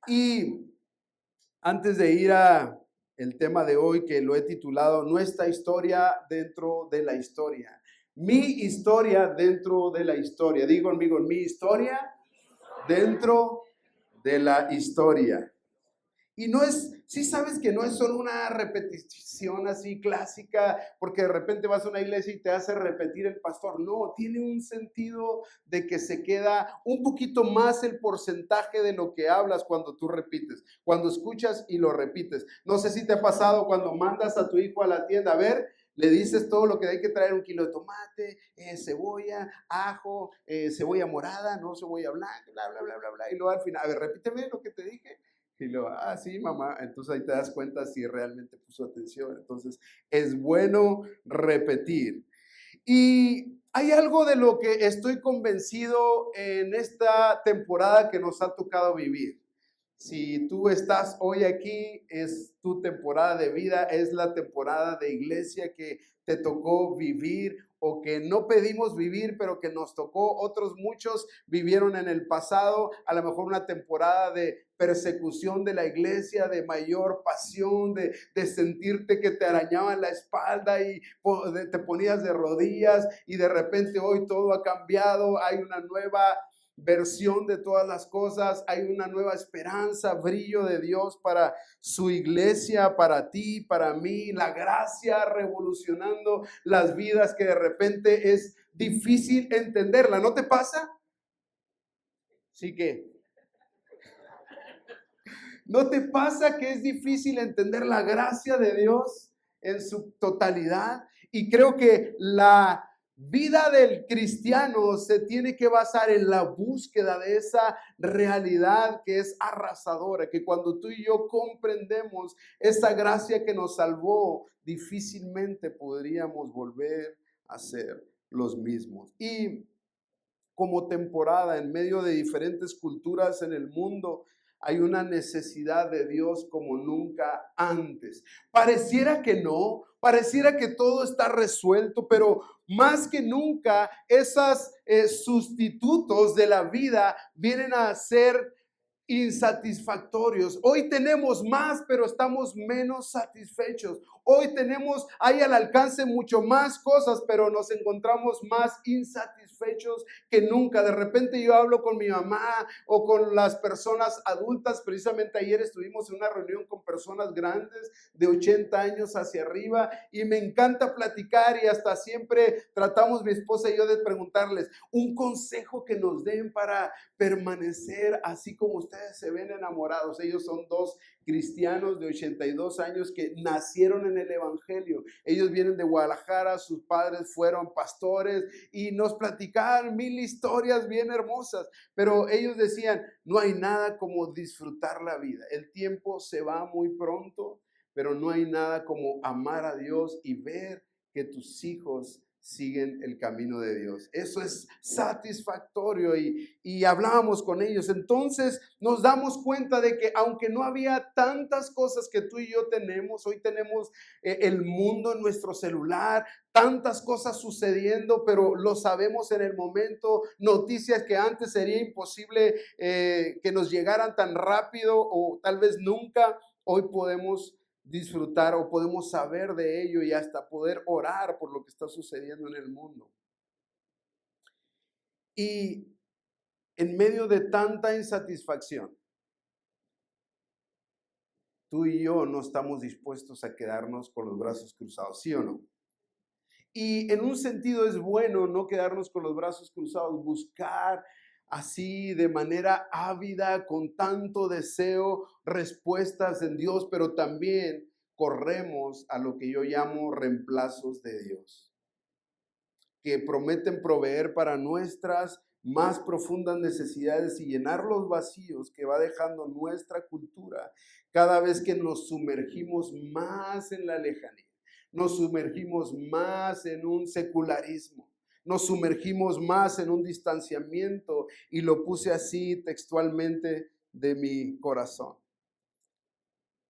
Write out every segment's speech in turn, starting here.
Y antes de ir a el tema de hoy, que lo he titulado Nuestra historia dentro de la historia. Mi historia dentro de la historia. Digo conmigo, mi historia dentro de la historia. Y no es, sí sabes que no es solo una repetición así clásica, porque de repente vas a una iglesia y te hace repetir el pastor. No, tiene un sentido de que se queda un poquito más el porcentaje de lo que hablas cuando tú repites, cuando escuchas y lo repites. No sé si te ha pasado cuando mandas a tu hijo a la tienda, a ver, le dices todo lo que hay que traer, 1 kilo de tomate, cebolla, ajo, cebolla morada, no cebolla blanca, bla, bla, bla, bla, bla. Y luego al final, a ver, repíteme lo que te dije. Y luego, sí, mamá. Entonces ahí te das cuenta si realmente puso atención. Entonces es bueno repetir. Y hay algo de lo que estoy convencido en esta temporada que nos ha tocado vivir. Si tú estás hoy aquí, es tu temporada de vida, es la temporada de iglesia que te tocó vivir o que no pedimos vivir, pero que nos tocó. Otros muchos vivieron en el pasado, a lo mejor una temporada de persecución de la iglesia, de mayor pasión, de sentirte que te arañaban la espalda y te ponías de rodillas y de repente hoy todo ha cambiado, hay una nueva versión de todas las cosas, hay una nueva esperanza, brillo de Dios para su iglesia, para ti, para mí, la gracia revolucionando las vidas que de repente es difícil entenderla, ¿no te pasa? Sí que, ¿no te pasa que es difícil entender la gracia de Dios en su totalidad? Y creo que la vida del cristiano se tiene que basar en la búsqueda de esa realidad que es arrasadora, que cuando tú y yo comprendemos esa gracia que nos salvó, difícilmente podríamos volver a ser los mismos. Y como temporada, en medio de diferentes culturas en el mundo, hay una necesidad de Dios como nunca antes. Pareciera que no, pareciera que todo está resuelto, pero más que nunca esos sustitutos de la vida vienen a ser insatisfactorios. Hoy tenemos más, pero estamos menos satisfechos. Hoy hay al alcance mucho más cosas, pero nos encontramos más insatisfechos que nunca. De repente yo hablo con mi mamá o con las personas adultas. Precisamente ayer estuvimos en una reunión con personas grandes de 80 años hacia arriba y me encanta platicar y hasta siempre tratamos mi esposa y yo de preguntarles un consejo que nos den para permanecer así como ustedes se ven enamorados. Ellos son dos cristianos de 82 años que nacieron en el evangelio. Ellos vienen de Guadalajara, sus padres fueron pastores y nos platicaban 1000 historias bien hermosas, pero ellos decían, no hay nada como disfrutar la vida. El tiempo se va muy pronto, pero no hay nada como amar a Dios y ver que tus hijos siguen el camino de Dios. Eso es satisfactorio y hablábamos con ellos. Entonces nos damos cuenta de que aunque no había tantas cosas que tú y yo tenemos, hoy tenemos el mundo en nuestro celular, tantas cosas sucediendo, pero lo sabemos en el momento, noticias que antes sería imposible que nos llegaran tan rápido o tal vez nunca, hoy podemos disfrutar o podemos saber de ello y hasta poder orar por lo que está sucediendo en el mundo. Y en medio de tanta insatisfacción, tú y yo no estamos dispuestos a quedarnos con los brazos cruzados, ¿sí o no? Y en un sentido es bueno no quedarnos con los brazos cruzados, buscar así de manera ávida, con tanto deseo, respuestas en Dios, pero también corremos a lo que yo llamo reemplazos de Dios, que prometen proveer para nuestras más profundas necesidades y llenar los vacíos que va dejando nuestra cultura cada vez que nos sumergimos más en la lejanía, nos sumergimos más en un secularismo, nos sumergimos más en un distanciamiento, y lo puse así textualmente de mi corazón.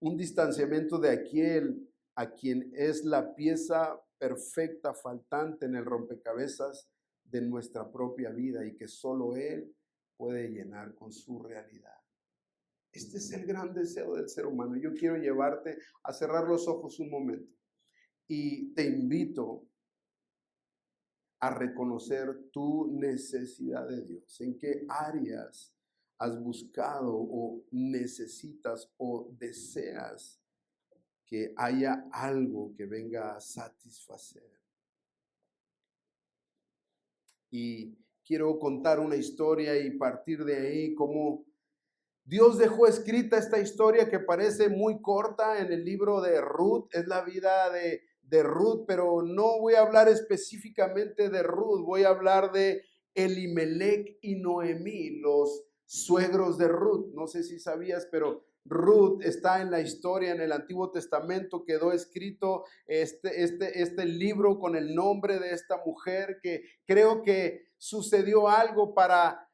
Un distanciamiento de aquel a quien es la pieza perfecta faltante en el rompecabezas de nuestra propia vida y que solo Él puede llenar con su realidad. Este es el gran deseo del ser humano. Yo quiero llevarte a cerrar los ojos un momento y te invito a reconocer tu necesidad de Dios. ¿En qué áreas has buscado o necesitas o deseas que haya algo que venga a satisfacer? Y quiero contar una historia y partir de ahí cómo Dios dejó escrita esta historia que parece muy corta en el libro de Ruth. Es la vida de Ruth, pero no voy a hablar específicamente de Ruth, voy a hablar de Elimelech y Noemí, los suegros de Ruth. No sé si sabías, pero Ruth está en la historia, en el Antiguo Testamento quedó escrito este libro con el nombre de esta mujer, que creo que sucedió algo para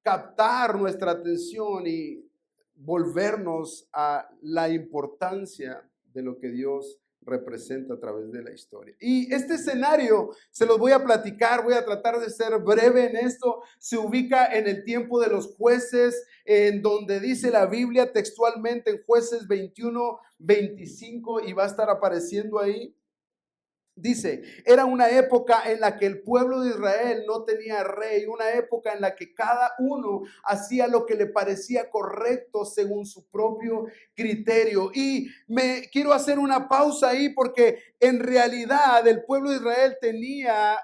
captar nuestra atención y volvernos a la importancia de lo que Dios representa a través de la historia. Y este escenario se los voy a platicar, voy a tratar de ser breve en esto. Se ubica en el tiempo de los jueces, en donde dice la Biblia textualmente en Jueces 21-25, y va a estar apareciendo ahí. Dice, era una época en la que el pueblo de Israel no tenía rey, una época en la que cada uno hacía lo que le parecía correcto según su propio criterio. Y me quiero hacer una pausa ahí porque en realidad el pueblo de Israel tenía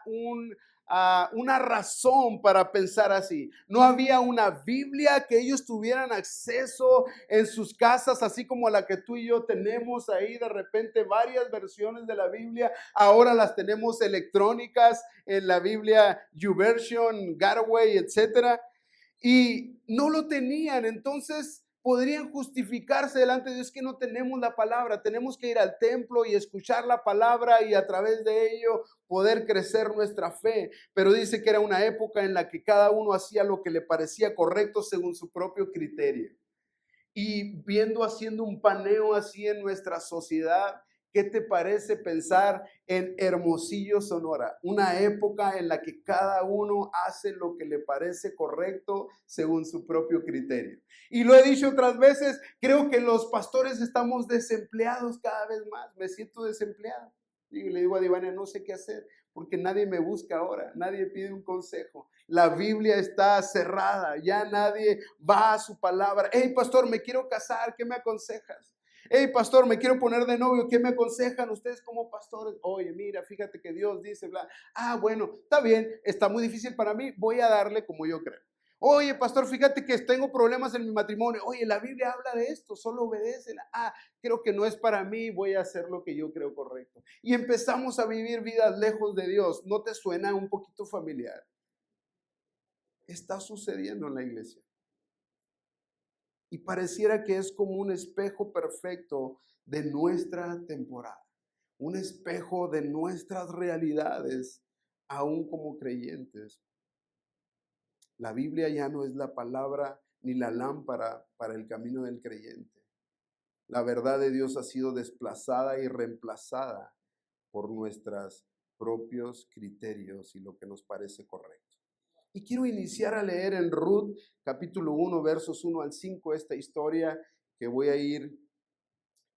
una razón para pensar así. No había una Biblia que ellos tuvieran acceso en sus casas, así como la que tú y yo tenemos ahí de repente varias versiones de la Biblia. Ahora las tenemos electrónicas en la Biblia YouVersion, Gateway, etcétera. Y no lo tenían, entonces podrían justificarse delante de Dios que no tenemos la palabra, tenemos que ir al templo y escuchar la palabra y a través de ello poder crecer nuestra fe. Pero dice que era una época en la que cada uno hacía lo que le parecía correcto según su propio criterio. Y haciendo un paneo así en nuestra sociedad, ¿qué te parece pensar en Hermosillo, Sonora? Una época en la que cada uno hace lo que le parece correcto según su propio criterio. Y lo he dicho otras veces, creo que los pastores estamos desempleados cada vez más. Me siento desempleado. Y le digo a Divania, no sé qué hacer, porque nadie me busca ahora, nadie pide un consejo. La Biblia está cerrada, ya nadie va a su palabra. Hey, pastor, me quiero casar, ¿qué me aconsejas? Hey, pastor, me quiero poner de novio, ¿qué me aconsejan ustedes como pastores? Oye, mira, fíjate que Dios dice, bla. Ah, bueno, está bien, está muy difícil para mí, voy a darle como yo creo. Oye, pastor, fíjate que tengo problemas en mi matrimonio. Oye, la Biblia habla de esto, solo obedécela. Ah, creo que no es para mí, voy a hacer lo que yo creo correcto. Y empezamos a vivir vidas lejos de Dios. ¿No te suena un poquito familiar? Está sucediendo en la iglesia. Y pareciera que es como un espejo perfecto de nuestra temporada, un espejo de nuestras realidades, aún como creyentes. La Biblia ya no es la palabra ni la lámpara para el camino del creyente. La verdad de Dios ha sido desplazada y reemplazada por nuestros propios criterios y lo que nos parece correcto. Y quiero iniciar a leer en Ruth, capítulo 1, versos 1 al 5, esta historia que voy a ir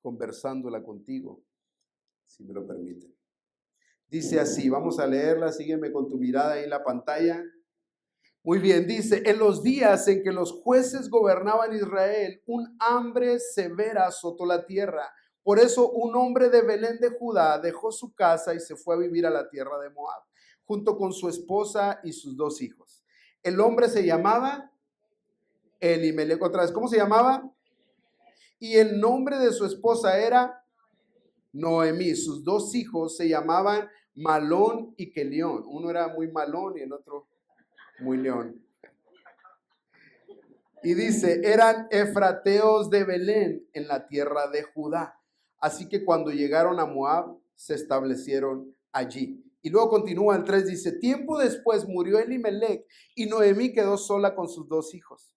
conversándola contigo, si me lo permiten. Dice así, vamos a leerla, sígueme con tu mirada ahí en la pantalla. Muy bien, dice, en los días en que los jueces gobernaban Israel, un hambre severa azotó la tierra. Por eso un hombre de Belén de Judá dejó su casa y se fue a vivir a la tierra de Moab, junto con su esposa y sus 2 hijos. El hombre se llamaba Elimelech, otra vez, ¿cómo se llamaba? Y el nombre de su esposa era Noemí. Sus 2 hijos se llamaban Malón y Kelión. Uno era muy malón y el otro muy león. Y dice, eran efrateos de Belén en la tierra de Judá. Así que cuando llegaron a Moab, se establecieron allí. Y luego continúa el 3, dice, tiempo después murió Elimelech y Noemí quedó sola con sus 2 hijos.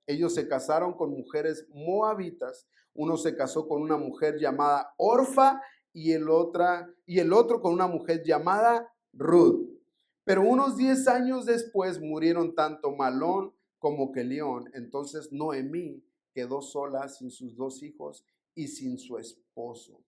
Ellos se casaron con mujeres moabitas. Uno se casó con una mujer llamada Orfa y el otro con una mujer llamada Ruth. Pero unos 10 años después murieron tanto Malón como Kelión. Entonces Noemí quedó sola sin sus 2 hijos y sin su esposo.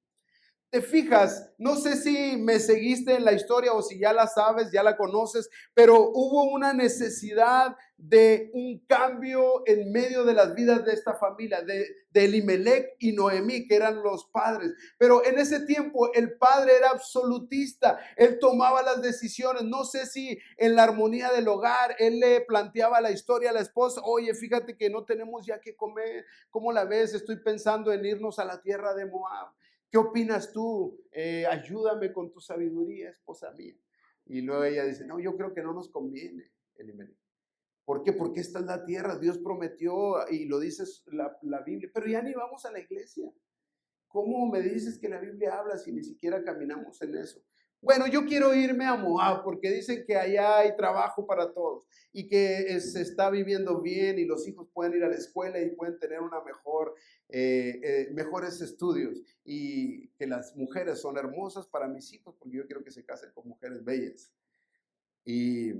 Te fijas, no sé si me seguiste en la historia o si ya la sabes, ya la conoces, pero hubo una necesidad de un cambio en medio de las vidas de esta familia, de Elimelec y Noemí, que eran los padres. Pero en ese tiempo el padre era absolutista, él tomaba las decisiones. No sé si en la armonía del hogar, él le planteaba la historia a la esposa: oye, fíjate que no tenemos ya que comer, ¿cómo la ves? Estoy pensando en irnos a la tierra de Moab. ¿Qué opinas tú? Ayúdame con tu sabiduría, esposa mía. Y luego ella dice: no, yo creo que no nos conviene, Elimelech. ¿Por qué? Porque esta es la tierra, Dios prometió y lo dice la Biblia, pero ya ni vamos a la iglesia. ¿Cómo me dices que la Biblia habla si ni siquiera caminamos en eso? Bueno, yo quiero irme a Moab porque dicen que allá hay trabajo para todos y que se está viviendo bien y los hijos pueden ir a la escuela y pueden tener mejores estudios, y que las mujeres son hermosas para mis hijos porque yo quiero que se casen con mujeres bellas. Y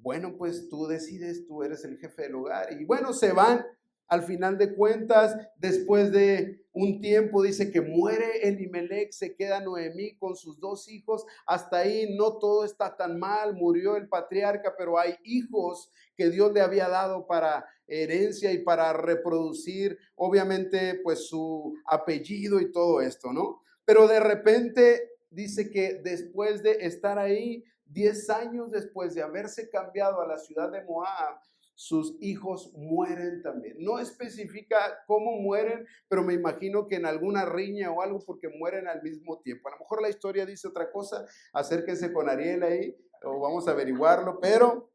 bueno, pues tú decides, tú eres el jefe del hogar. Y bueno, se van. Al final de cuentas, después de un tiempo, dice que muere Elimelech, se queda Noemí con sus 2 hijos. Hasta ahí no todo está tan mal, murió el patriarca, pero hay hijos que Dios le había dado para herencia y para reproducir, obviamente, pues su apellido y todo esto, ¿no? Pero de repente dice que después de estar ahí, 10 años después de haberse cambiado a la ciudad de Moab, sus hijos mueren también. No especifica cómo mueren, pero me imagino que en alguna riña o algo, porque mueren al mismo tiempo. A lo mejor la historia dice otra cosa, acérquense con Ariel ahí, o vamos a averiguarlo, pero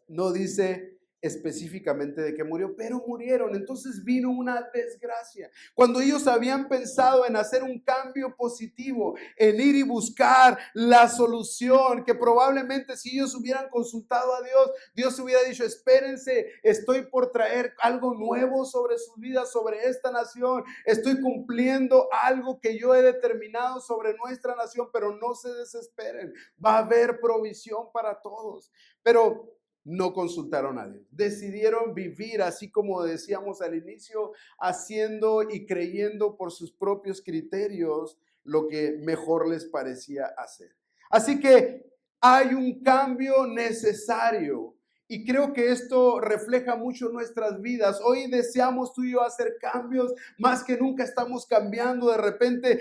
no dice específicamente de qué murió, pero murieron. Entonces vino una desgracia. Cuando ellos habían pensado en hacer un cambio positivo, en ir y buscar la solución, que probablemente si ellos hubieran consultado a Dios, Dios hubiera dicho: espérense, estoy por traer algo nuevo sobre sus vidas, sobre esta nación, estoy cumpliendo algo que yo he determinado sobre nuestra nación, pero no se desesperen, va a haber provisión para todos. Pero no consultaron a Dios. Decidieron vivir, así como decíamos al inicio, haciendo y creyendo por sus propios criterios lo que mejor les parecía hacer. Así que hay un cambio necesario. Y creo que esto refleja mucho nuestras vidas. Hoy deseamos tú y yo hacer cambios, más que nunca estamos cambiando. De repente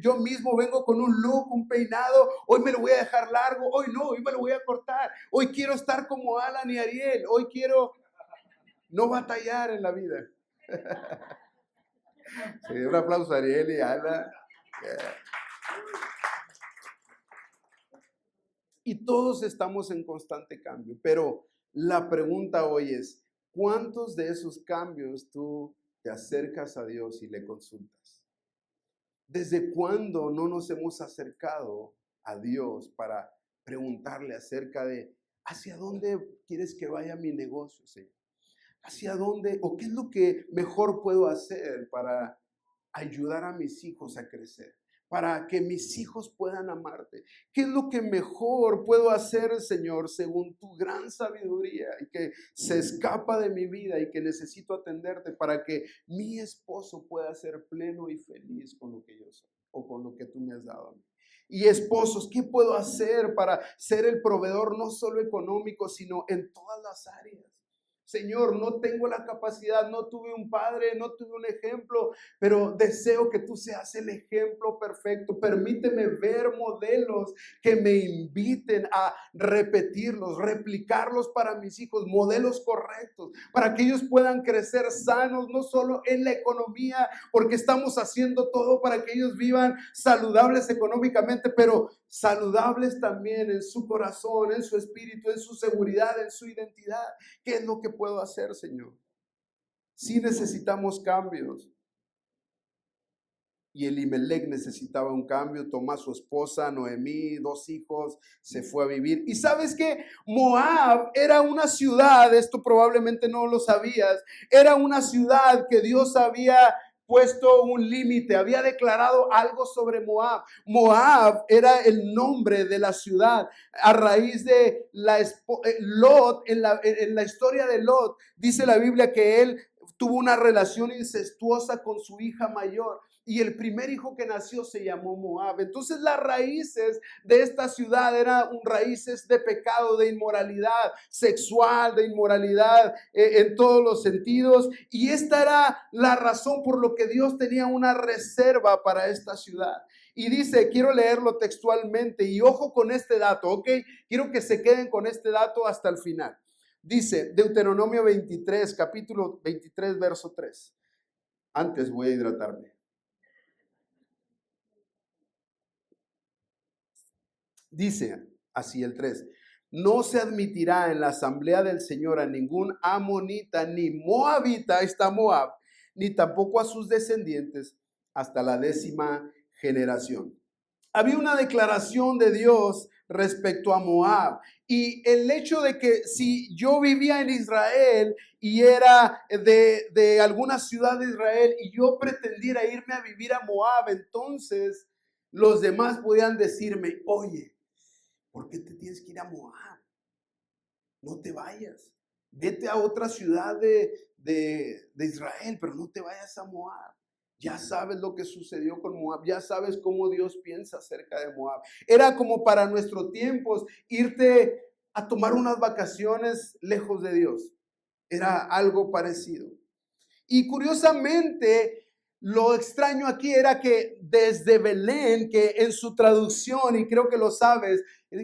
yo mismo vengo con un look, un peinado. Hoy me lo voy a dejar largo, hoy no, hoy me lo voy a cortar. Hoy quiero estar como Alan y Ariel. Hoy quiero no batallar en la vida. Sí, un aplauso a Ariel y Alan. Y todos estamos en constante cambio, pero la pregunta hoy es: ¿cuántos de esos cambios tú te acercas a Dios y le consultas? ¿Desde cuándo no nos hemos acercado a Dios para preguntarle acerca de hacia dónde quieres que vaya mi negocio, Señor? ¿Hacia dónde o qué es lo que mejor puedo hacer para ayudar a mis hijos a crecer? Para que mis hijos puedan amarte. ¿Qué es lo que mejor puedo hacer, Señor, según tu gran sabiduría y que se escapa de mi vida y que necesito atenderte para que mi esposo pueda ser pleno y feliz con lo que yo soy o con lo que tú me has dado a mí? Y esposos, ¿qué puedo hacer para ser el proveedor no solo económico, sino en todas las áreas? Señor, no tengo la capacidad, no tuve un padre, no tuve un ejemplo, pero deseo que tú seas el ejemplo perfecto. Permíteme ver modelos que me inviten a repetirlos, replicarlos para mis hijos, modelos correctos, para que ellos puedan crecer sanos, no solo en la economía, porque estamos haciendo todo para que ellos vivan saludables económicamente, pero saludables también en su corazón, en su espíritu, en su seguridad, en su identidad. ¿Qué es lo que puedo hacer, Señor? Sí necesitamos cambios. Y Elimelech necesitaba un cambio. Tomó a su esposa, Noemí, 2 hijos, se fue a vivir. ¿Y sabes qué? Moab era una ciudad, esto probablemente no lo sabías, era una ciudad que Dios había puesto un límite, había declarado algo sobre Moab. Moab era el nombre de la ciudad a raíz de Lot, en la historia de Lot, dice la Biblia que él tuvo una relación incestuosa con su hija mayor. Y el primer hijo que nació se llamó Moab. Entonces las raíces de esta ciudad eran raíces de pecado, de inmoralidad sexual, de inmoralidad en todos los sentidos. Y esta era la razón por lo que Dios tenía una reserva para esta ciudad. Y dice, quiero leerlo textualmente y ojo con este dato, ¿ok? Quiero que se queden con este dato hasta el final. Dice Deuteronomio 23, capítulo 23, verso 3. Antes voy a hidratarme. Dice así el 3. No se admitirá en la asamblea del Señor a ningún amonita ni moabita, está Moab, ni tampoco a sus descendientes hasta la 10ª generación. Había una declaración de Dios respecto a Moab y el hecho de que si yo vivía en Israel y era de alguna ciudad de Israel y yo pretendiera irme a vivir a Moab, entonces los demás podían decirme, oye, ¿por qué te tienes que ir a Moab? No te vayas. Vete a otra ciudad de Israel, pero no te vayas a Moab. Ya sabes lo que sucedió con Moab. Ya sabes cómo Dios piensa acerca de Moab. Era como para nuestros tiempos irte a tomar unas vacaciones lejos de Dios. Era algo parecido. Y curiosamente, lo extraño aquí era que desde Belén, que en su traducción, y creo que lo sabes,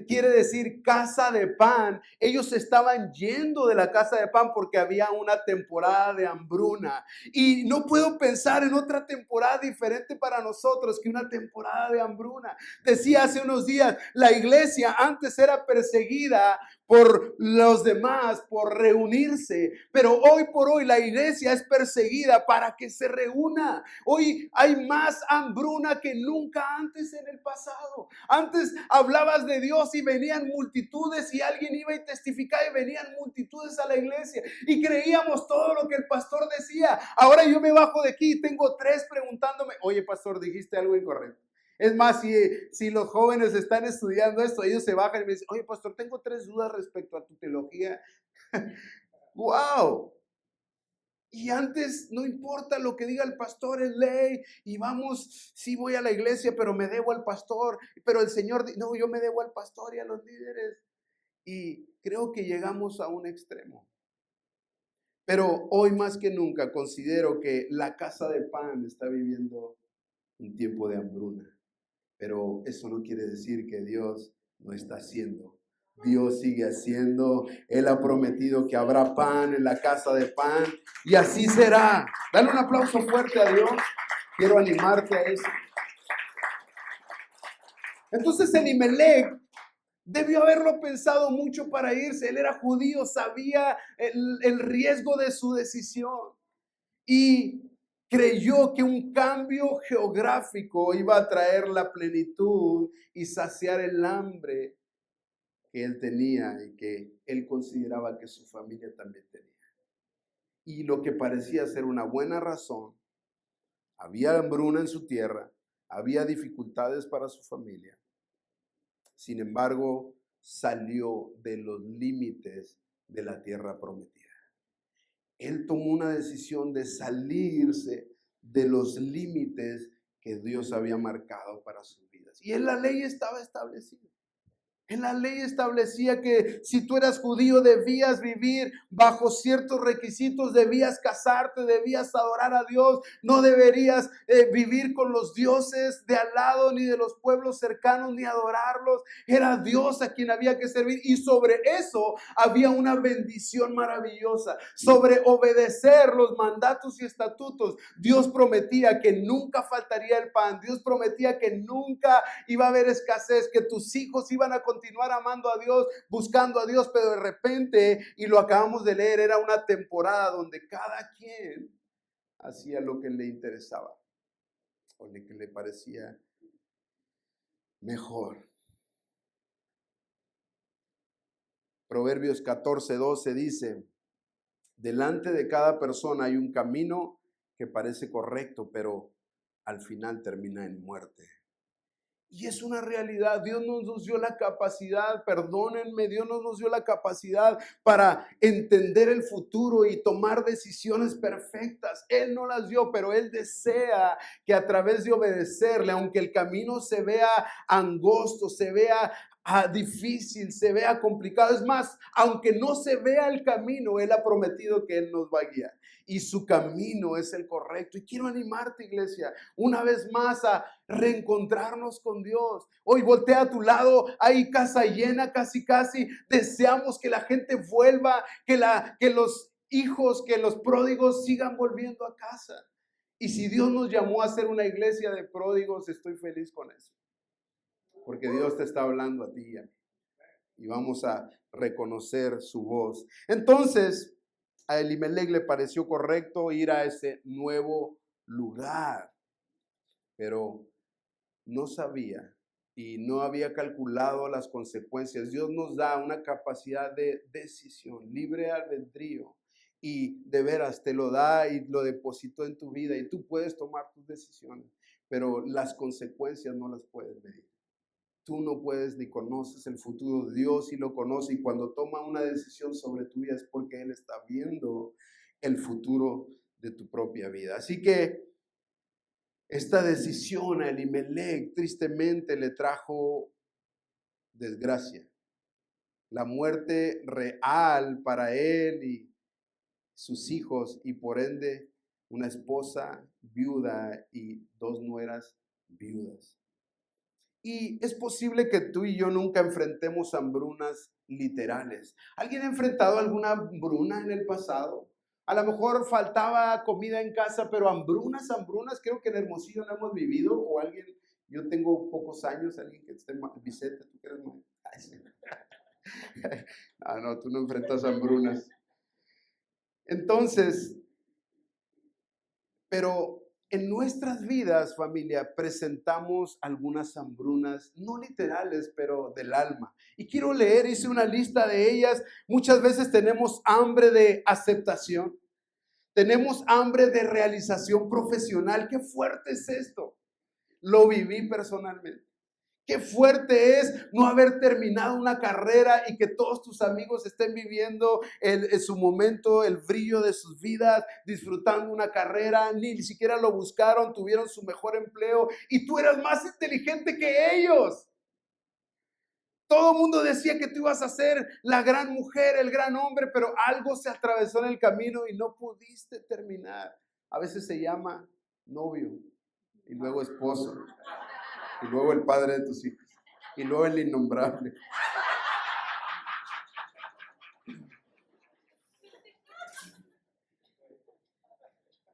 quiere decir casa de pan, ellos estaban yendo de la casa de pan porque había una temporada de hambruna. Y no puedo pensar en otra temporada diferente para nosotros que una temporada de hambruna. Decía hace unos días, la iglesia antes era perseguida por los demás, por reunirse. Pero hoy por hoy la iglesia es perseguida para que se reúna. Hoy hay más hambruna que nunca antes en el pasado. Antes hablabas de Dios y venían multitudes y alguien iba y testificaba y venían multitudes a la iglesia y creíamos todo lo que el pastor decía. Ahora yo me bajo de aquí y tengo 3 preguntándome, oye pastor, dijiste algo incorrecto. Es más, si los jóvenes están estudiando esto, ellos se bajan y me dicen, oye, pastor, tengo 3 dudas respecto a tu teología. ¡Wow! Y antes no importa lo que diga el pastor, es ley. Y vamos, sí voy a la iglesia, pero me debo al pastor. Pero el Señor, no, yo me debo al pastor y a los líderes. Y creo que llegamos a un extremo. Pero hoy más que nunca considero que la casa de pan está viviendo un tiempo de hambruna. Pero eso no quiere decir que Dios no está haciendo. Dios sigue haciendo. Él ha prometido que habrá pan en la casa de pan. Y así será. Dale un aplauso fuerte a Dios. Quiero animarte a eso. Entonces Elimelech debió haberlo pensado mucho para irse. Él era judío, sabía el riesgo de su decisión. Y creyó que un cambio geográfico iba a traer la plenitud y saciar el hambre que él tenía y que él consideraba que su familia también tenía. Y lo que parecía ser una buena razón, había hambruna en su tierra, había dificultades para su familia. Sin embargo, salió de los límites de la tierra prometida. Él tomó una decisión de salirse de los límites que Dios había marcado para sus vidas. Y en la ley estaba establecido. En la ley establecía que si tú eras judío debías vivir bajo ciertos requisitos, debías casarte, debías adorar a Dios, no deberías vivir con los dioses de al lado ni de los pueblos cercanos ni adorarlos. Era Dios a quien había que servir y sobre eso había una bendición maravillosa. Sobre obedecer los mandatos y estatutos, Dios prometía que nunca faltaría el pan, Dios prometía que nunca iba a haber escasez, que tus hijos iban a continuar amando a Dios, buscando a Dios, pero de repente, y lo acabamos de leer, era una temporada donde cada quien hacía lo que le interesaba o lo que le parecía mejor. Proverbios 14:12 dice, delante de cada persona hay un camino que parece correcto, pero al final termina en muerte. Y es una realidad. Dios no nos dio la capacidad, perdónenme, Dios no nos dio la capacidad para entender el futuro y tomar decisiones perfectas. Él no las dio, pero Él desea que a través de obedecerle, aunque el camino se vea angosto, se vea difícil, se vea complicado. Es más, aunque no se vea el camino, Él ha prometido que Él nos va a guiar. Y su camino es el correcto. Y quiero animarte, iglesia, una vez más a reencontrarnos con Dios. Hoy voltea a tu lado, hay casa llena, casi. Deseamos que la gente vuelva, que los hijos, que los pródigos sigan volviendo a casa. Y si Dios nos llamó a ser una iglesia de pródigos, estoy feliz con eso. Porque Dios te está hablando a ti y a mí. Y vamos a reconocer su voz. Entonces, a Elimelec le pareció correcto ir a ese nuevo lugar, pero no sabía y no había calculado las consecuencias. Dios nos da una capacidad de decisión, libre albedrío, y de veras te lo da y lo depositó en tu vida y tú puedes tomar tus decisiones, pero las consecuencias no las puedes medir. Tú no puedes ni conoces el futuro. Dios sí lo conoce, y cuando toma una decisión sobre tu vida es porque Él está viendo el futuro de tu propia vida. Así que esta decisión a Elimelec tristemente le trajo desgracia, la muerte real para él y sus hijos, y por ende una esposa viuda y 2 nueras viudas. Y es posible que tú y yo nunca enfrentemos hambrunas literales. ¿Alguien ha enfrentado alguna hambruna en el pasado? A lo mejor faltaba comida en casa, pero hambrunas, creo que en Hermosillo no hemos vivido. O alguien, yo tengo pocos años, alguien que esté, Vicente, ¿tú quieres más? No, tú no enfrentas hambrunas. Entonces, pero en nuestras vidas, familia, presentamos algunas hambrunas, no literales, pero del alma. Y quiero leer, hice una lista de ellas. Muchas veces tenemos hambre de aceptación, tenemos hambre de realización profesional. Qué fuerte es esto. Lo viví personalmente. Qué fuerte es no haber terminado una carrera y que todos tus amigos estén viviendo en su momento, el brillo de sus vidas, disfrutando una carrera, ni siquiera lo buscaron, tuvieron su mejor empleo y tú eras más inteligente que ellos. Todo el mundo decía que tú ibas a ser la gran mujer, el gran hombre, pero algo se atravesó en el camino y no pudiste terminar. A veces se llama novio y luego esposo. Y luego el padre de tus hijos. Y luego el innombrable.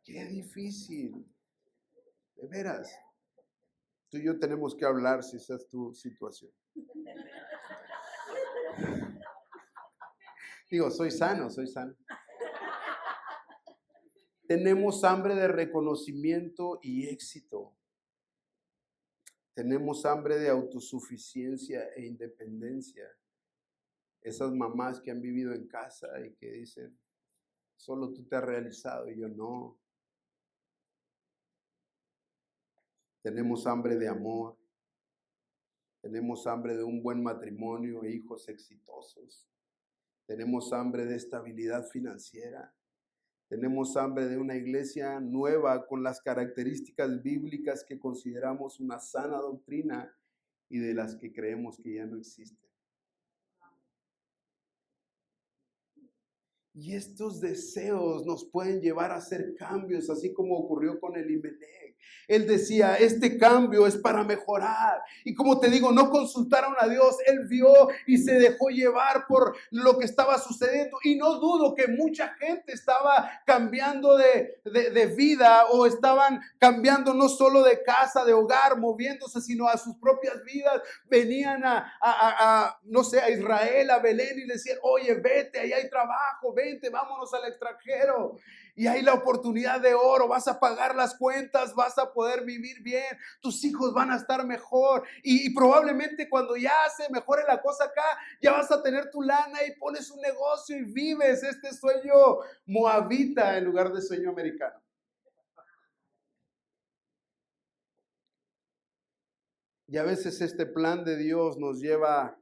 Qué difícil. De veras. Tú y yo tenemos que hablar si esa es tu situación. Digo, soy sano. Tenemos hambre de reconocimiento y éxito. Tenemos hambre de autosuficiencia e independencia. Esas mamás que han vivido en casa y que dicen, solo tú te has realizado y yo no. Tenemos hambre de amor. Tenemos hambre de un buen matrimonio e hijos exitosos. Tenemos hambre de estabilidad financiera. Tenemos hambre de una iglesia nueva con las características bíblicas que consideramos una sana doctrina y de las que creemos que ya no existen. Y estos deseos nos pueden llevar a hacer cambios, así como ocurrió con Elimelec. Él decía, este cambio es para mejorar. Y como te digo, no consultaron a Dios. Él vio y se dejó llevar por lo que estaba sucediendo. Y no dudo que mucha gente estaba cambiando de vida, o estaban cambiando no solo de casa, de hogar, moviéndose, sino a sus propias vidas. Venían no sé, a Israel, a Belén, y le decían, oye, vete, ahí hay trabajo, vente, vámonos al extranjero. Y hay la oportunidad de oro, vas a pagar las cuentas, vas a poder vivir bien, tus hijos van a estar mejor. Y probablemente cuando ya se mejore la cosa acá, ya vas a tener tu lana y pones un negocio y vives este sueño moabita en lugar de sueño americano. Y a veces este plan de Dios nos lleva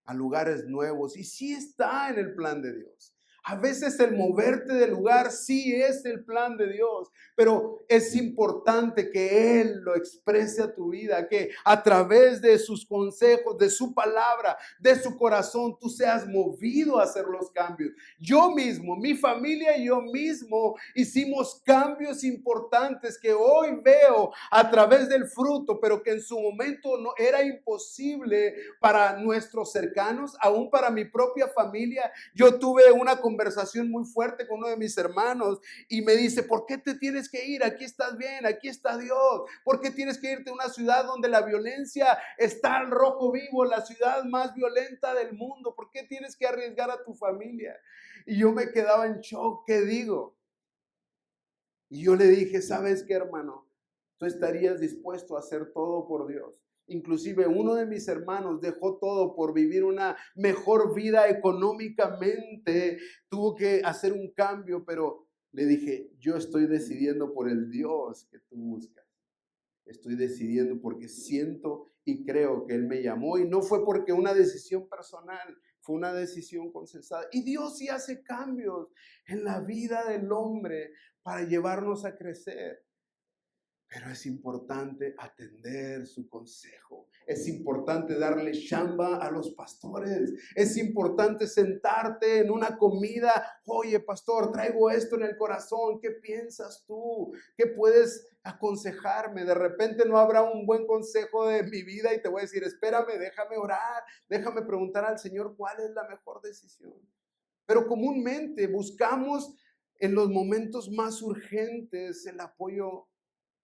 a lugares nuevos. Y sí está en el plan de Dios. A veces el moverte del lugar sí es el plan de Dios, pero es importante que Él lo exprese a tu vida, que a través de sus consejos, de su palabra, de su corazón, tú seas movido a hacer los cambios. Yo mismo, mi familia y yo mismo hicimos cambios importantes que hoy veo a través del fruto, pero que en su momento no era imposible para nuestros cercanos, aún para mi propia familia. Yo tuve una conversación muy fuerte con uno de mis hermanos y me dice, ¿por qué te tienes que ir? Aquí estás bien, aquí está Dios. ¿Por qué tienes que irte a una ciudad donde la violencia está al rojo vivo, la ciudad más violenta del mundo? ¿Por qué tienes que arriesgar a tu familia? Y yo me quedaba en shock, ¿qué digo? Y yo le dije, ¿sabes qué, hermano? Tú estarías dispuesto a hacer todo por Dios. Inclusive uno de mis hermanos dejó todo por vivir una mejor vida económicamente. Tuvo que hacer un cambio, pero le dije, yo estoy decidiendo por el Dios que tú buscas. Estoy decidiendo porque siento y creo que Él me llamó. Y no fue porque una decisión personal, fue una decisión consensada. Y Dios sí hace cambios en la vida del hombre para llevarnos a crecer. Pero es importante atender su consejo. Es importante darle chamba a los pastores. Es importante sentarte en una comida. Oye, pastor, traigo esto en el corazón. ¿Qué piensas tú? ¿Qué puedes aconsejarme? De repente no habrá un buen consejo de mi vida y te voy a decir, espérame, déjame orar, déjame preguntar al Señor cuál es la mejor decisión. Pero comúnmente buscamos en los momentos más urgentes el apoyo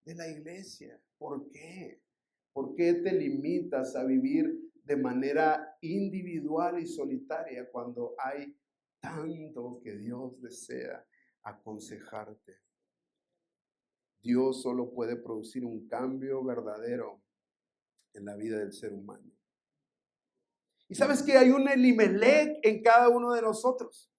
de la iglesia. ¿Por qué? ¿Por qué te limitas a vivir de manera individual y solitaria cuando hay tanto que Dios desea aconsejarte? Dios solo puede producir un cambio verdadero en la vida del ser humano. Y sabes que hay un Elimelech en cada uno de nosotros.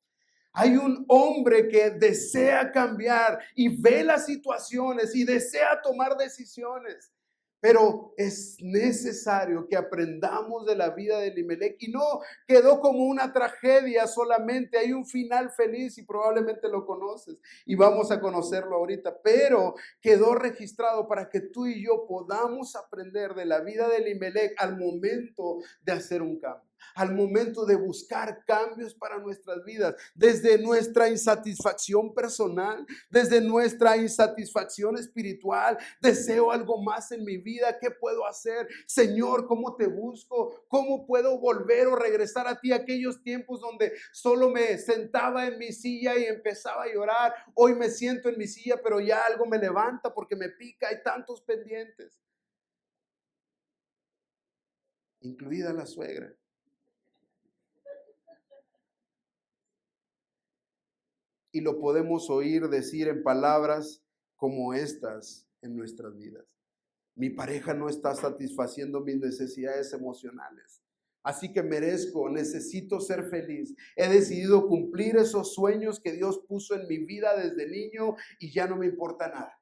Hay un hombre que desea cambiar y ve las situaciones y desea tomar decisiones. Pero es necesario que aprendamos de la vida de Elimelech y no quedó como una tragedia solamente. Hay un final feliz y probablemente lo conoces y vamos a conocerlo ahorita, pero quedó registrado para que tú y yo podamos aprender de la vida de Elimelech al momento de hacer un cambio, al momento de buscar cambios para nuestras vidas, desde nuestra insatisfacción personal, desde nuestra insatisfacción espiritual. Deseo algo más en mi vida. ¿Qué puedo hacer? Señor, ¿cómo te busco? ¿Cómo puedo volver o regresar a ti aquellos tiempos donde solo me sentaba en mi silla y empezaba a llorar? Hoy me siento en mi silla, pero ya algo me levanta porque me pica. Hay tantos pendientes, incluida la suegra. Y lo podemos oír decir en palabras como estas en nuestras vidas. Mi pareja no está satisfaciendo mis necesidades emocionales. Así que necesito ser feliz. He decidido cumplir esos sueños que Dios puso en mi vida desde niño y ya no me importa nada.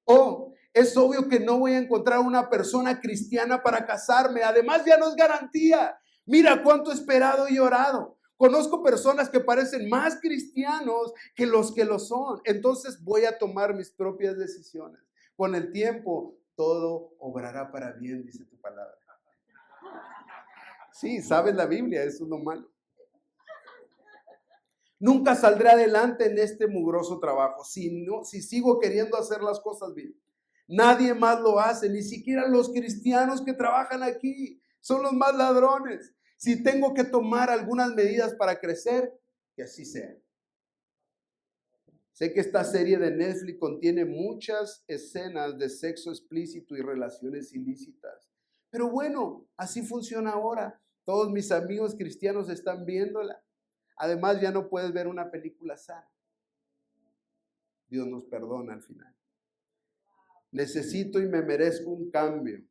O es obvio que no voy a encontrar una persona cristiana para casarme. Además, ya no es garantía. Mira cuánto he esperado y orado. Conozco personas que parecen más cristianos que lo son. Entonces voy a tomar mis propias decisiones. Con el tiempo, todo obrará para bien, dice tu palabra. Sí, sabes la Biblia, eso es lo malo. Nunca saldré adelante en este mugroso trabajo si sigo queriendo hacer las cosas bien. Nadie más lo hace, ni siquiera los cristianos que trabajan aquí. Son los más ladrones. Si tengo que tomar algunas medidas para crecer, que así sea. Sé que esta serie de Netflix contiene muchas escenas de sexo explícito y relaciones ilícitas. Pero bueno, así funciona ahora. Todos mis amigos cristianos están viéndola. Además, ya no puedes ver una película sana. Dios nos perdona al final. Necesito y me merezco un cambio.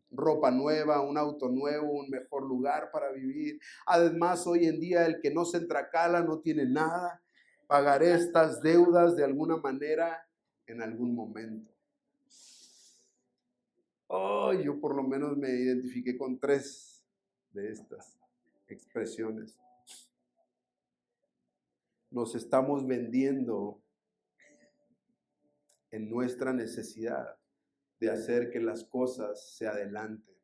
Ropa nueva, un auto nuevo, un mejor lugar para vivir. Además, hoy en día el que no se entracala no tiene nada. Pagaré estas deudas de alguna manera en algún momento. Oh, yo por lo menos me identifiqué con 3 de estas expresiones. Nos estamos vendiendo en nuestra necesidad de hacer que las cosas se adelanten,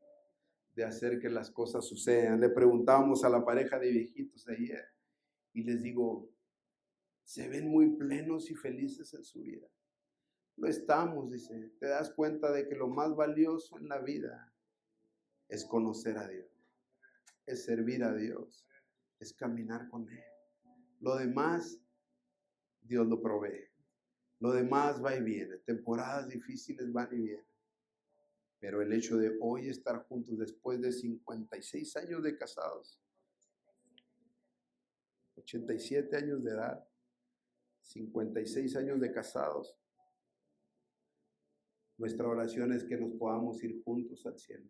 de hacer que las cosas sucedan. Le preguntábamos a la pareja de viejitos ayer y les digo, ¿se ven muy plenos y felices en su vida? Lo estamos, dice. Te das cuenta de que lo más valioso en la vida es conocer a Dios, es servir a Dios, es caminar con Él. Lo demás, Dios lo provee. Lo demás va y viene. Temporadas difíciles van y vienen. Pero el hecho de hoy estar juntos después de 56 años de casados, 87 años de edad, 56 años de casados, nuestra oración es que nos podamos ir juntos al cielo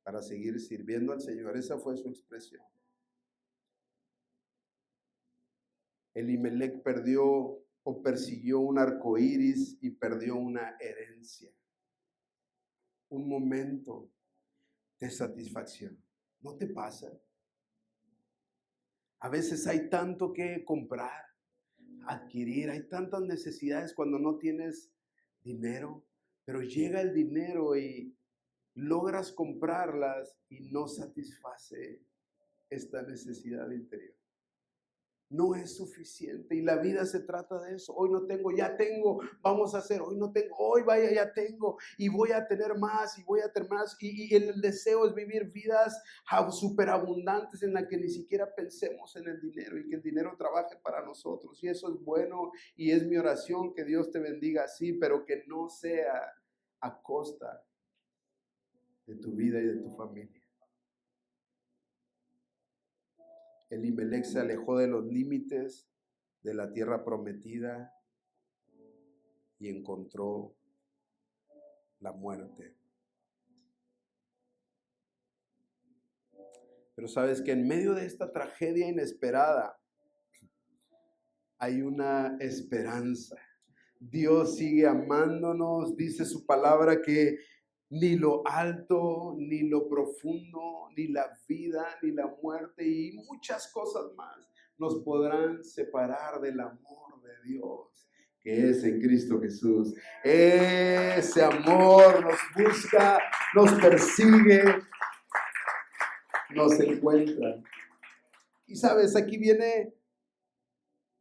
para seguir sirviendo al Señor. Esa fue su expresión. Elimelec perdió o persiguió un arco iris y perdió una herencia. Un momento de satisfacción. ¿No te pasa? A veces hay tanto que comprar, adquirir, hay tantas necesidades cuando no tienes dinero, pero llega el dinero y logras comprarlas y no satisface esta necesidad interior. No es suficiente y la vida se trata de eso. Hoy no tengo, ya tengo, vamos a hacer, hoy no tengo, hoy vaya, ya tengo y voy a tener más y voy a tener más y el deseo es vivir vidas superabundantes en las que ni siquiera pensemos en el dinero y que el dinero trabaje para nosotros y eso es bueno y es mi oración que Dios te bendiga así, pero que no sea a costa de tu vida y de tu familia. Elimelec se alejó de los límites de la tierra prometida y encontró la muerte. Pero sabes que en medio de esta tragedia inesperada hay una esperanza. Dios sigue amándonos, dice su palabra que ni lo alto, ni lo profundo, ni la vida, ni la muerte y muchas cosas más nos podrán separar del amor de Dios que es en Cristo Jesús. Ese amor nos busca, nos persigue, nos encuentra. Y sabes, aquí viene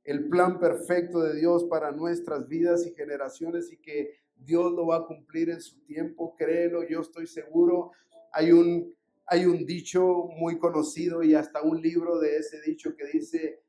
el plan perfecto de Dios para nuestras vidas y generaciones y que Dios lo va a cumplir en su tiempo, créelo, yo estoy seguro. Hay un dicho muy conocido y hasta un libro de ese dicho que dice,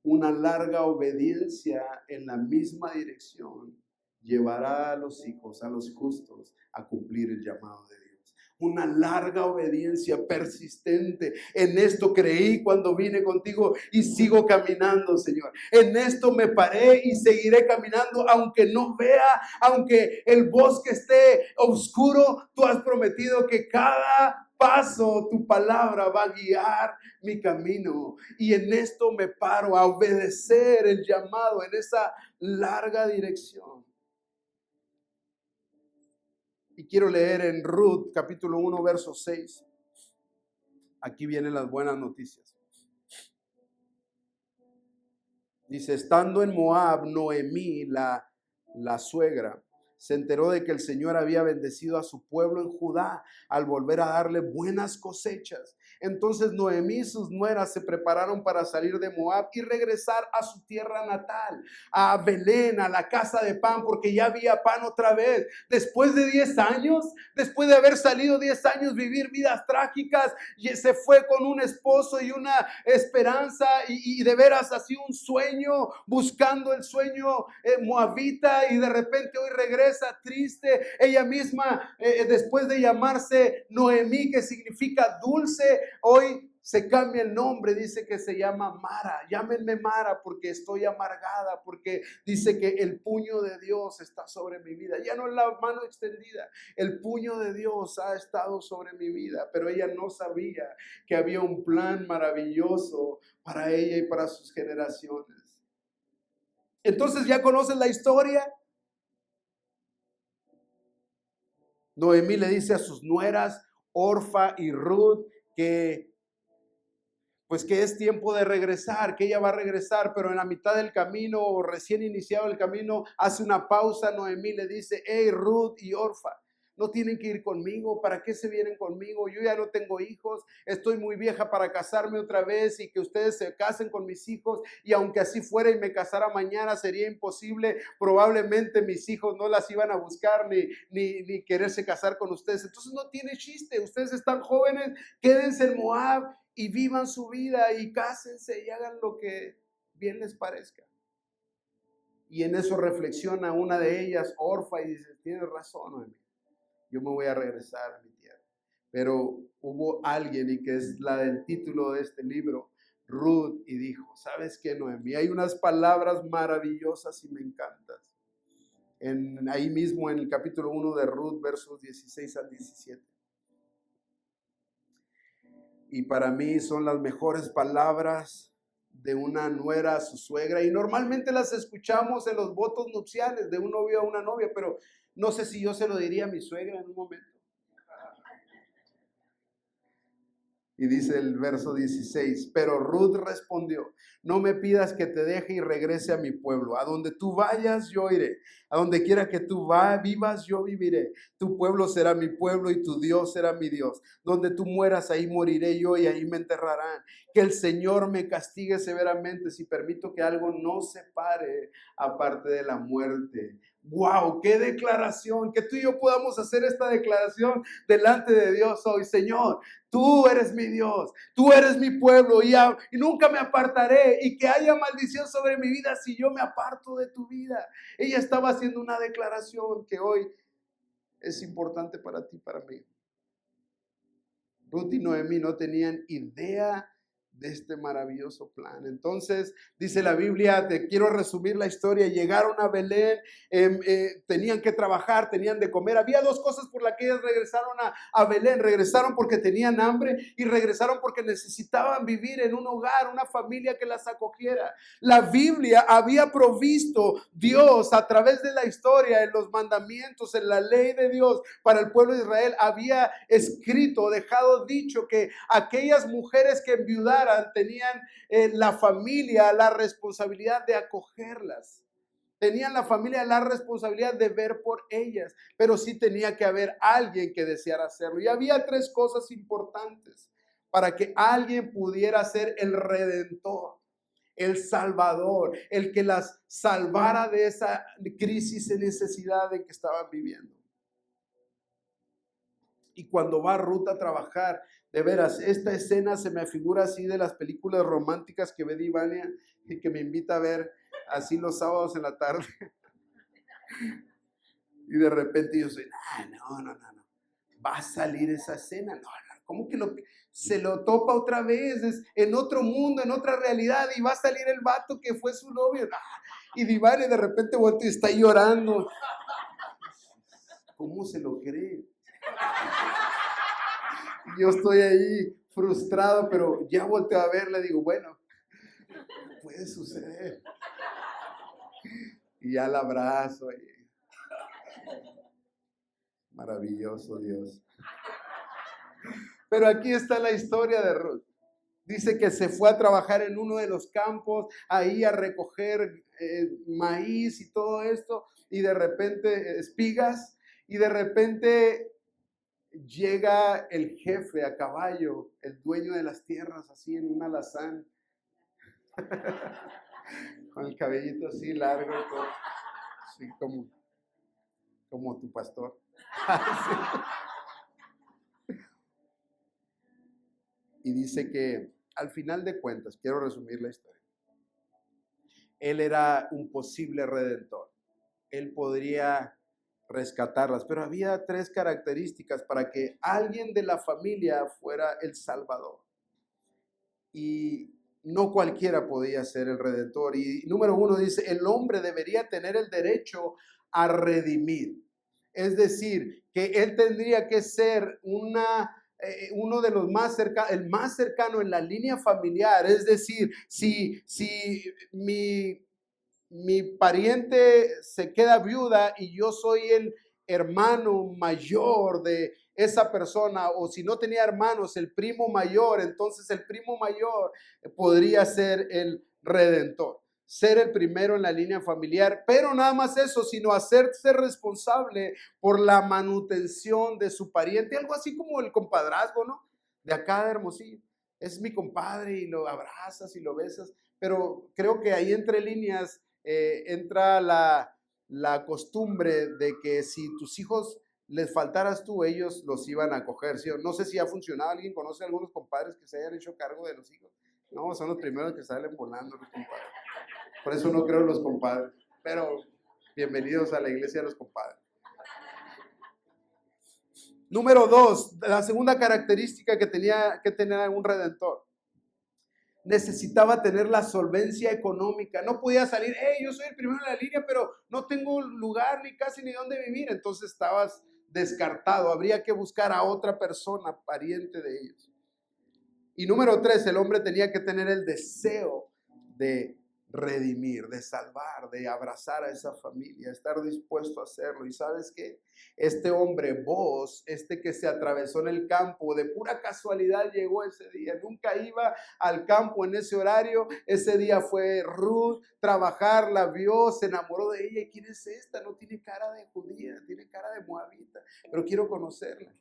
una larga obediencia en la misma dirección llevará a los hijos, a los justos, a cumplir el llamado de Dios. Una larga obediencia persistente. En esto creí cuando vine contigo y sigo caminando, Señor. En esto me paré y seguiré caminando, aunque no vea, aunque el bosque esté oscuro. Tú has prometido que cada paso, tu palabra va a guiar mi camino. Y en esto me paro a obedecer el llamado en esa larga dirección. Y quiero leer en Ruth, capítulo 1, verso 6. Aquí vienen las buenas noticias. Dice, estando en Moab, Noemí, la suegra, se enteró de que el Señor había bendecido a su pueblo en Judá al volver a darle buenas cosechas. Entonces Noemí y sus nueras se prepararon para salir de Moab y regresar a su tierra natal, a Belén, a la casa de pan, porque ya había pan otra vez. Después de 10 años, después de haber salido 10 años, vivir vidas trágicas, y se fue con un esposo y una esperanza y de veras así un sueño, buscando el sueño moabita, y de repente hoy regresa triste. Ella misma, después de llamarse Noemí, que significa dulce, hoy se cambia el nombre, dice que se llama Mara. Llámenme Mara porque estoy amargada, porque dice que el puño de Dios está sobre mi vida. Ya no es la mano extendida, el puño de Dios ha estado sobre mi vida, pero ella no sabía que había un plan maravilloso para ella y para sus generaciones. Entonces, ¿ya conoces la historia? Noemí le dice a sus nueras, Orfa y Ruth, que pues que es tiempo de regresar, que ella va a regresar, pero en la mitad del camino o recién iniciado el camino, hace una pausa. Noemí le dice, hey, Ruth y Orfa, no tienen que ir conmigo, ¿para qué se vienen conmigo? Yo ya no tengo hijos, estoy muy vieja para casarme otra vez y que ustedes se casen con mis hijos, y aunque así fuera y me casara mañana sería imposible, probablemente mis hijos no las iban a buscar ni quererse casar con ustedes, entonces no tiene chiste, ustedes están jóvenes, quédense en Moab y vivan su vida y cásense y hagan lo que bien les parezca. Y en eso reflexiona una de ellas, Orfa, y dice, tienes razón, Noemí, yo me voy a regresar a mi tierra. Pero hubo alguien, y que es la del título de este libro, Ruth, y dijo, ¿sabes qué, Noemí? Hay unas palabras maravillosas y me encantan. Ahí mismo en el capítulo 1 de Ruth, versos 16 al 17. Y para mí son las mejores palabras de una nuera a su suegra. Y normalmente las escuchamos en los votos nupciales de un novio a una novia, pero no sé si yo se lo diría a mi suegra en un momento. Y dice el verso 16, pero Ruth respondió, no me pidas que te deje y regrese a mi pueblo. A donde tú vayas, yo iré. A donde quiera que tú vivas, yo viviré. Tu pueblo será mi pueblo y tu Dios será mi Dios. Donde tú mueras, ahí moriré yo y ahí me enterrarán. Que el Señor me castigue severamente si permito que algo no se pare aparte de la muerte. ¡Wow! ¡Qué declaración! Que tú y yo podamos hacer esta declaración delante de Dios hoy. Señor, tú eres mi Dios, tú eres mi pueblo y nunca me apartaré, y que haya maldición sobre mi vida si yo me aparto de tu vida. Ella estaba haciendo una declaración que hoy es importante para ti, para mí. Ruth y Noemí no tenían idea de este maravilloso plan. Entonces, dice la Biblia, te quiero resumir la historia, llegaron a Belén, tenían que trabajar, tenían de comer. Había dos cosas por las que ellas regresaron a Belén. Regresaron porque tenían hambre y regresaron porque necesitaban vivir en un hogar, una familia que las acogiera. La Biblia había provisto Dios a través de la historia, en los mandamientos, en la ley de Dios para el pueblo de Israel. Había escrito, dejado dicho que aquellas mujeres que enviudaran tenían la familia la responsabilidad de acogerlas. Tenían la familia la responsabilidad de ver por ellas, pero sí tenía que haber alguien que deseara hacerlo. Y había tres cosas importantes para que alguien pudiera ser el redentor, el salvador, el que las salvara de esa crisis de necesidad en que estaban viviendo. Y cuando va Ruth a trabajar, de veras, esta escena se me figura así de las películas románticas que ve Divania y que me invita a ver así los sábados en la tarde. Y de repente yo soy, no. Va a salir esa escena. No, ¿cómo que se lo topa otra vez? Es en otro mundo, en otra realidad, y va a salir el vato que fue su novio. Y Divania de repente voltea y está llorando. ¿Cómo se lo cree? Yo estoy ahí frustrado, pero ya volteo a verle, digo, bueno, puede suceder. Y ya la abrazo. Maravilloso Dios. Pero aquí está la historia de Ruth. Dice que se fue a trabajar en uno de los campos, ahí a recoger maíz y todo esto, y de repente espigas, y de repente llega el jefe a caballo, el dueño de las tierras, así en un alazán, con el cabellito así largo, todo, así como tu pastor. Y dice que al final de cuentas, quiero resumir la historia, él era un posible redentor, él podría rescatarlas, pero había tres características para que alguien de la familia fuera el salvador, y no cualquiera podía ser el redentor. Y número uno dice, el hombre debería tener el derecho a redimir, es decir, que él tendría que ser uno de los más cercanos, el más cercano en la línea familiar, es decir, si mi pariente se queda viuda y yo soy hermano mayor de esa persona, o si no tenía hermanos, el primo mayor, entonces el primo mayor podría ser el redentor, ser el primero en la línea familiar, pero nada más eso, sino hacerse responsable por la manutención de su pariente, algo así como el compadrazgo, ¿no? De acá de Hermosillo. Es mi compadre y lo abrazas y lo besas, pero creo que ahí entre líneas entra la costumbre de que si tus hijos les faltaras tú, ellos los iban a acoger, ¿sí? No sé si ha funcionado. ¿Alguien conoce a algunos compadres que se hayan hecho cargo de los hijos? No, son los primeros que salen volando los compadres. Por eso no creo en los compadres, pero bienvenidos a la iglesia de los compadres. Número 2, la segunda característica que tenía que tener un redentor. Necesitaba tener la solvencia económica. No podía salir, yo soy el primero en la línea, pero no tengo lugar ni casi ni dónde vivir. Entonces estabas descartado. Habría que buscar a otra persona, pariente de ellos. Y número 3, el hombre tenía que tener el deseo de redimir, de salvar, de abrazar a esa familia, estar dispuesto a hacerlo. ¿Y sabes qué? Este hombre, Boaz, que se atravesó en el campo, de pura casualidad llegó ese día, nunca iba al campo en ese horario. Ese día fue Ruth, trabajar, la vio, se enamoró de ella. ¿Y quién es esta? No tiene cara de judía, tiene cara de moabita, pero quiero conocerla.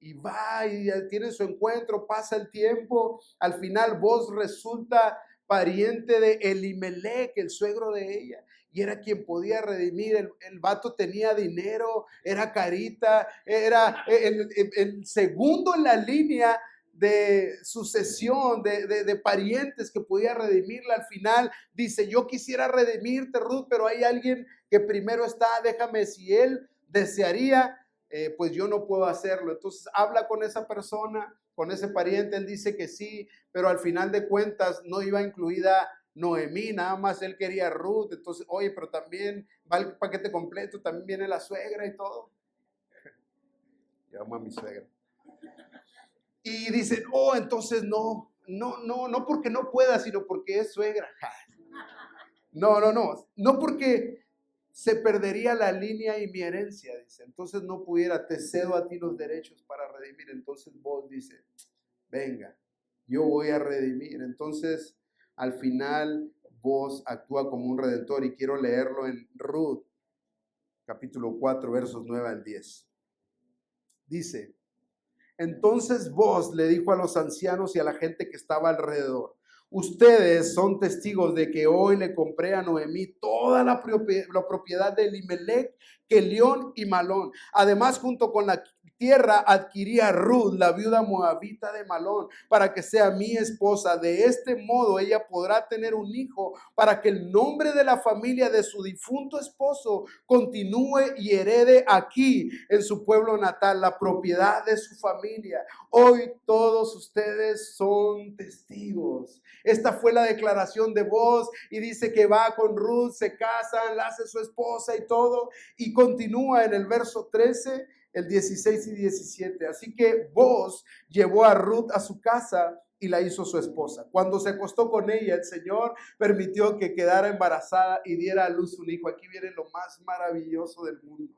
Y va y tiene su encuentro, pasa el tiempo, al final Boaz resulta pariente de Elimelech, el suegro de ella, y era quien podía redimir. El vato tenía dinero, era carita, era el segundo en la línea de sucesión, de parientes que podía redimirla. Al final dice, yo quisiera redimirte, Ruth, pero hay alguien que primero está, déjame, si él desearía, pues yo no puedo hacerlo. Entonces habla con esa persona, con ese pariente, él dice que sí, pero al final de cuentas no iba incluida Noemí, nada más él quería Ruth. Entonces, oye, pero también va el paquete completo, también viene la suegra y todo. Yo amo a mi suegra. Y dicen, entonces no porque no pueda, sino porque es suegra. No porque se perdería la línea y mi herencia, dice. Entonces no pudiera, te cedo a ti los derechos para redimir. Entonces Boaz dice, venga, yo voy a redimir. Entonces, al final, Boaz actúa como un redentor, y quiero leerlo en Ruth, capítulo 4, versos 9 al 10. Dice, entonces Boaz le dijo a los ancianos y a la gente que estaba alrededor, ustedes son testigos de que hoy le compré a Noemí toda la propiedad de Elimelech, Kelión y Malón. Además, junto con la tierra adquirí a Ruth, la viuda moabita de Malón, para que sea mi esposa. De este modo ella podrá tener un hijo, para que el nombre de la familia de su difunto esposo continúe y herede aquí en su pueblo natal la propiedad de su familia. Hoy todos ustedes son testigos. Esta fue la declaración de Boaz, y dice que va con Ruth, se casan, la hace su esposa y todo, y continúa en el verso 13, el 16 y 17. Así que Boaz llevó a Ruth a su casa y la hizo su esposa. Cuando se acostó con ella, el Señor permitió que quedara embarazada y diera a luz un hijo. Aquí viene lo más maravilloso del mundo.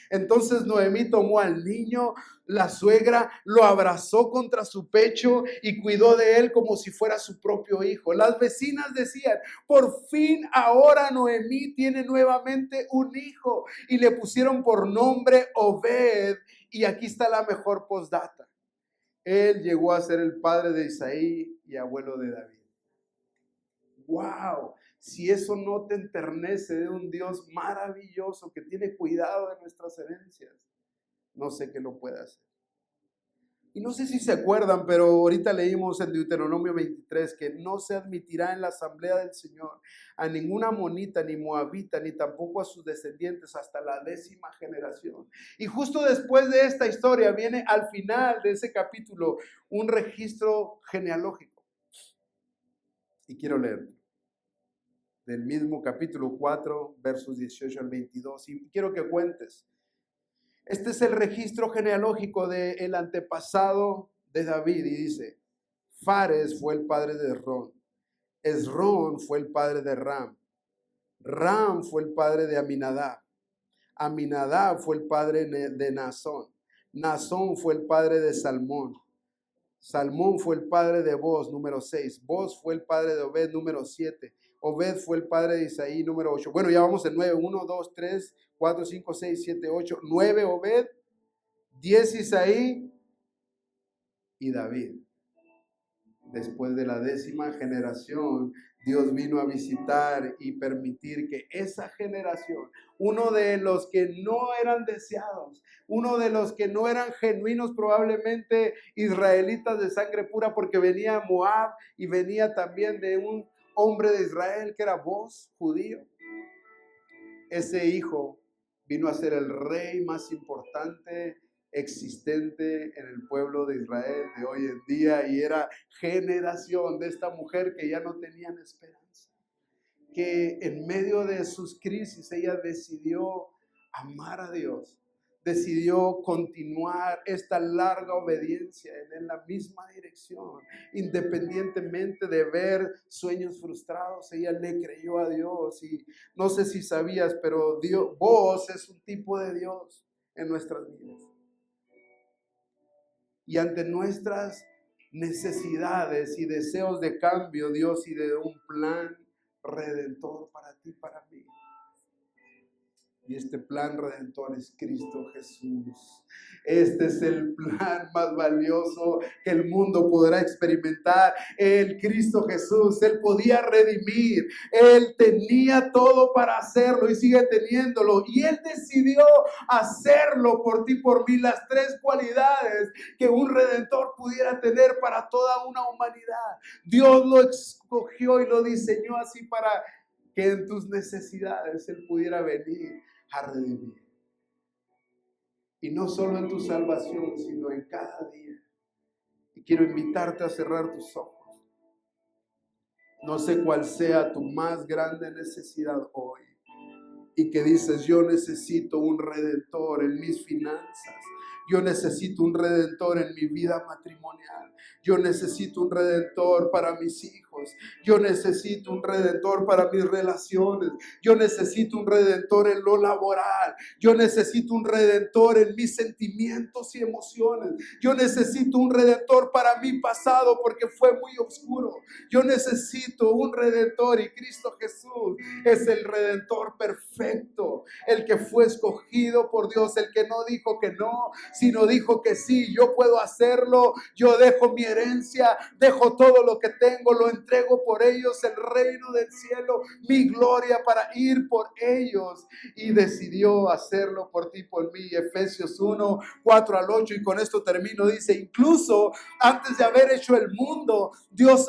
Entonces Noemí tomó al niño, la suegra lo abrazó contra su pecho y cuidó de él como si fuera su propio hijo. Las vecinas decían, por fin ahora Noemí tiene nuevamente un hijo, y le pusieron por nombre Obed. Y aquí está la mejor postdata. Él llegó a ser el padre de Isaí y abuelo de David. ¡Wow! Si eso no te enternece de un Dios maravilloso que tiene cuidado de nuestras herencias, no sé qué lo puede hacer. Y no sé si se acuerdan, pero ahorita leímos en Deuteronomio 23 que no se admitirá en la asamblea del Señor a ninguna amonita, ni moabita, ni tampoco a sus descendientes hasta la 10ª generación. Y justo después de esta historia viene al final de ese capítulo un registro genealógico. Y quiero leerlo. Del mismo capítulo 4, versos 18 al 22. Y quiero que cuentes. Este es el registro genealógico del antepasado de David. Y dice, Fares fue el padre de Esrón. Esrón fue el padre de Ram. Ram fue el padre de Aminadab. Aminadab fue el padre de Naasón. Naasón fue el padre de Salmón. Salmón fue el padre de Boz, número 6. Boz fue el padre de Obed, número 7. Obed fue el padre de Isaí, número 8. Bueno, ya vamos en 9. 1, 2, 3, 4, 5, 6, 7, 8. 9 Obed, 10 Isaí y David. Después de la 10ª generación, Dios vino a visitar y permitir que esa generación, uno de los que no eran deseados, uno de los que no eran genuinos, probablemente israelitas de sangre pura, porque venía Moab y venía también de un hombre de Israel que era Boz, judío. Ese hijo vino a ser el rey más importante existente en el pueblo de Israel de hoy en día, y era generación de esta mujer que ya no tenían esperanza, que en medio de sus crisis ella decidió amar a Dios, decidió continuar esta larga obediencia en la misma dirección, independientemente de ver sueños frustrados. Ella le creyó a Dios. Y no sé si sabías, pero Dios, vos es un tipo de Dios en nuestras vidas. Y ante nuestras necesidades y deseos de cambio, Dios y de un plan redentor para ti, para mí. Y este plan redentor es Cristo Jesús. Este es el plan más valioso que el mundo podrá experimentar. El Cristo Jesús, Él podía redimir. Él tenía todo para hacerlo y sigue teniéndolo. Y Él decidió hacerlo por ti, por mí. Las 3 cualidades que un redentor pudiera tener para toda una humanidad. Dios lo escogió y lo diseñó así para que en tus necesidades Él pudiera venir a redimir. Y no solo en tu salvación, sino en cada día. Y quiero invitarte a cerrar tus ojos. No sé cuál sea tu más grande necesidad hoy, y que dices: yo necesito un redentor en mis finanzas. Yo necesito un redentor en mi vida matrimonial. Yo necesito un redentor para mis hijos. Yo necesito un redentor para mis relaciones. Yo necesito un redentor en lo laboral. Yo necesito un redentor en mis sentimientos y emociones. Yo necesito un redentor para mi pasado porque fue muy oscuro. Yo necesito un redentor, y Cristo Jesús es el redentor perfecto, el que fue escogido por Dios, el que no dijo que no, sino dijo que sí. Yo puedo hacerlo. Yo dejo mi herencia, dejo todo lo que tengo, lo entrego por ellos, el reino del cielo, mi gloria, para ir por ellos. Y decidió hacerlo por ti, por mí. Efesios 1, 4 al 8, y con esto termino. Dice: incluso antes de haber hecho el mundo, Dios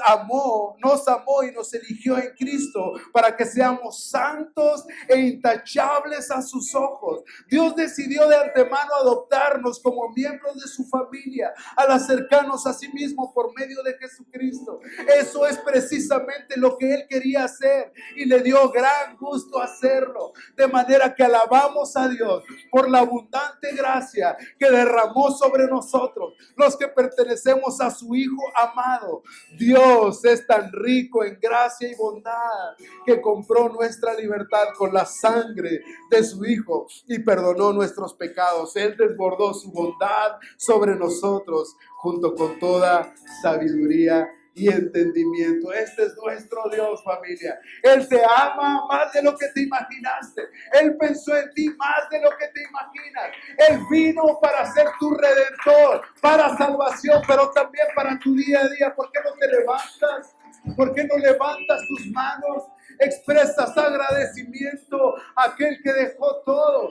nos amó y nos eligió en Cristo para que seamos santos e intachables a sus ojos. Dios decidió de antemano adoptarnos como miembros de su familia, al acercarnos a sí mismo por medio de Jesucristo. Eso es precisamente lo que Él quería hacer, y le dio gran gusto hacerlo, de manera que alabamos a Dios por la abundante gracia que derramó sobre nosotros, los que pertenecemos a su Hijo amado. Dios es tan rico en gracia y bondad que compró nuestra libertad con la sangre de su Hijo y perdonó nuestros pecados. Él desbordó su bondad sobre nosotros junto con toda sabiduría y entendimiento. Este es nuestro Dios, familia. Él te ama más de lo que te imaginaste. Él pensó en ti más de lo que te imaginas. Él vino para ser tu redentor, para salvación, pero también para tu día a día. ¿Por qué no te levantas? ¿Por qué no levantas tus manos? Expresas agradecimiento a aquel que dejó todo